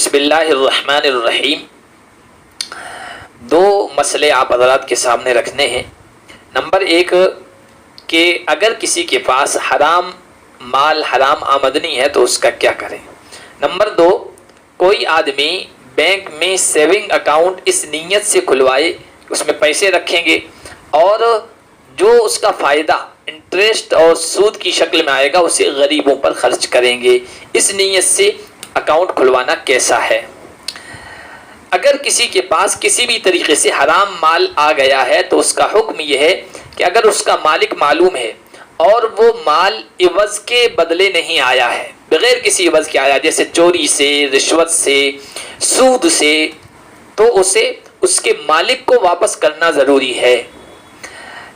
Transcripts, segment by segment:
بسم اللہ الرحمن الرحیم۔ دو مسئلے آپ حضرات کے سامنے رکھنے ہیں۔ نمبر ایک کہ اگر کسی کے پاس حرام مال حرام آمدنی ہے تو اس کا کیا کریں۔ نمبر دو، کوئی آدمی بینک میں سیونگ اکاؤنٹ اس نیت سے کھلوائے اس میں پیسے رکھیں گے اور جو اس کا فائدہ انٹرسٹ اور سود کی شکل میں آئے گا اسے غریبوں پر خرچ کریں گے، اس نیت سے اکاؤنٹ کھلوانا کیسا ہے؟ اگر کسی کے پاس کسی بھی طریقے سے حرام مال آ گیا ہے تو اس کا حکم یہ ہے کہ اگر اس کا مالک معلوم ہے اور وہ مال عوض کے بدلے نہیں آیا ہے، بغیر کسی عوض کے آیا، جیسے چوری سے، رشوت سے، سود سے، تو اسے اس کے مالک کو واپس کرنا ضروری ہے۔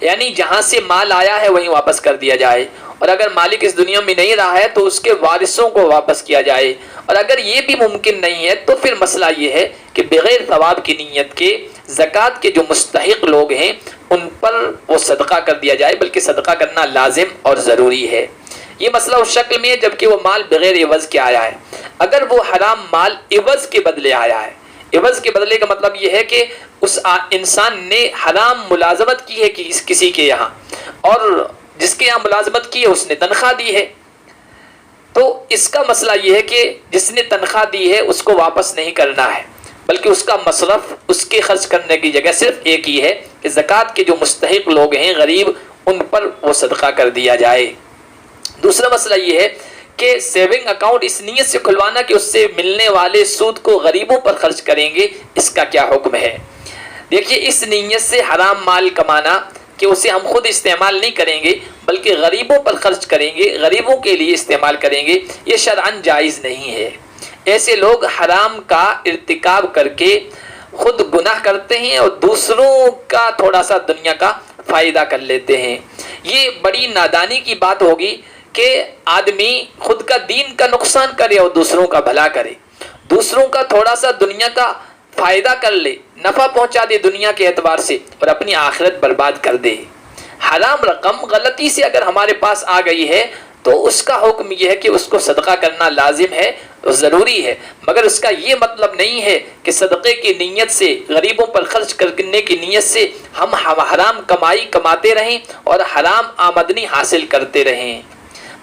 یعنی جہاں سے مال آیا ہے وہیں واپس کر دیا جائے، اور اگر مالک اس دنیا میں نہیں رہا ہے تو اس کے وارثوں کو واپس کیا جائے، اور اگر یہ بھی ممکن نہیں ہے تو پھر مسئلہ یہ ہے کہ بغیر ثواب کی نیت کے زکوٰۃ کے جو مستحق لوگ ہیں ان پر وہ صدقہ کر دیا جائے، بلکہ صدقہ کرنا لازم اور ضروری ہے۔ یہ مسئلہ اس شکل میں ہے جبکہ وہ مال بغیر عوض کے آیا ہے۔ اگر وہ حرام مال عوض کے بدلے آیا ہے، عوض کے بدلے کا مطلب یہ ہے کہ اس انسان نے حرام ملازمت کی ہے کسی کے یہاں، اور جس کے یہاں ملازمت کی ہے اس نے تنخواہ دی ہے، تو اس کا مسئلہ یہ ہے کہ جس نے تنخواہ دی ہے اس کو واپس نہیں کرنا ہے، بلکہ اس کا مصرف اس کے خرچ کرنے کی جگہ صرف ایک ہی ہے کہ زکوٰۃ کے جو مستحق لوگ ہیں غریب، ان پر وہ صدقہ کر دیا جائے۔ دوسرا مسئلہ یہ ہے کہ سیونگ اکاؤنٹ اس نیت سے کھلوانا کہ اس سے ملنے والے سود کو غریبوں پر خرچ کریں گے، اس کا کیا حکم ہے؟ دیکھیے، اس نیت سے حرام مال کمانا کہ اسے ہم خود استعمال نہیں کریں گے بلکہ غریبوں پر خرچ کریں گے، غریبوں کے لیے استعمال کریں گے، یہ شرعاً جائز نہیں ہے۔ ایسے لوگ حرام کا ارتکاب کر کے خود گناہ کرتے ہیں اور دوسروں کا تھوڑا سا دنیا کا فائدہ کر لیتے ہیں۔ یہ بڑی نادانی کی بات ہوگی کہ آدمی خود کا دین کا نقصان کرے اور دوسروں کا بھلا کرے، دوسروں کا تھوڑا سا دنیا کا فائدہ کر لے، نفع پہنچا دے دنیا کے اعتبار سے، اور اپنی آخرت برباد کر دے۔ حرام رقم غلطی سے اگر ہمارے پاس آ گئی ہے تو اس کا حکم یہ ہے کہ اس کو صدقہ کرنا لازم ہے اور ضروری ہے، مگر اس کا یہ مطلب نہیں ہے کہ صدقے کی نیت سے، غریبوں پر خرچ کرنے کی نیت سے ہم حرام کمائی کماتے رہیں اور حرام آمدنی حاصل کرتے رہیں۔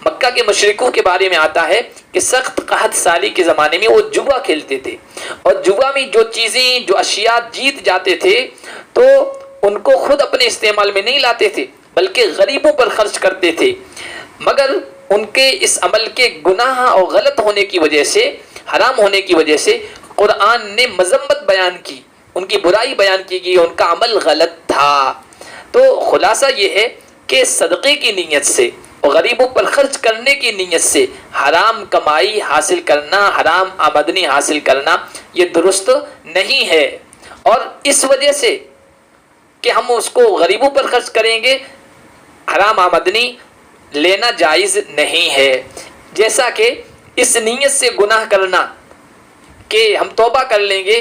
مکہ کے مشرکوں کے بارے میں آتا ہے کہ سخت قحط سالی کے زمانے میں وہ جوا کھیلتے تھے، اور جوا میں جو چیزیں، جو اشیاء جیت جاتے تھے تو ان کو خود اپنے استعمال میں نہیں لاتے تھے بلکہ غریبوں پر خرچ کرتے تھے، مگر ان کے اس عمل کے گناہ اور غلط ہونے کی وجہ سے، حرام ہونے کی وجہ سے قرآن نے مذمت بیان کی، ان کی برائی بیان کی گئی، ان کا عمل غلط تھا۔ تو خلاصہ یہ ہے کہ صدقے کی نیت سے اور غریبوں پر خرچ کرنے کی نیت سے حرام کمائی حاصل کرنا، حرام آمدنی حاصل کرنا یہ درست نہیں ہے، اور اس وجہ سے کہ ہم اس کو غریبوں پر خرچ کریں گے، حرام آمدنی لینا جائز نہیں ہے۔ جیسا کہ اس نیت سے گناہ کرنا کہ ہم توبہ کر لیں گے،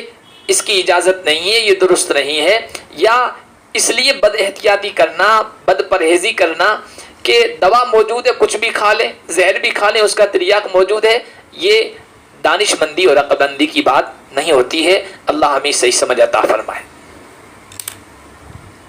اس کی اجازت نہیں ہے، یہ درست نہیں ہے، یا اس لیے بد احتیاطی کرنا، بد پرہیزی کرنا کہ دوا موجود ہے کچھ بھی کھا لیں، زہر بھی کھا لیں، اس کا تریاق موجود ہے، یہ دانش مندی اور عقل بندی کی بات نہیں ہوتی ہے۔ اللہ ہمیں صحیح سمجھ عطا فرمائے۔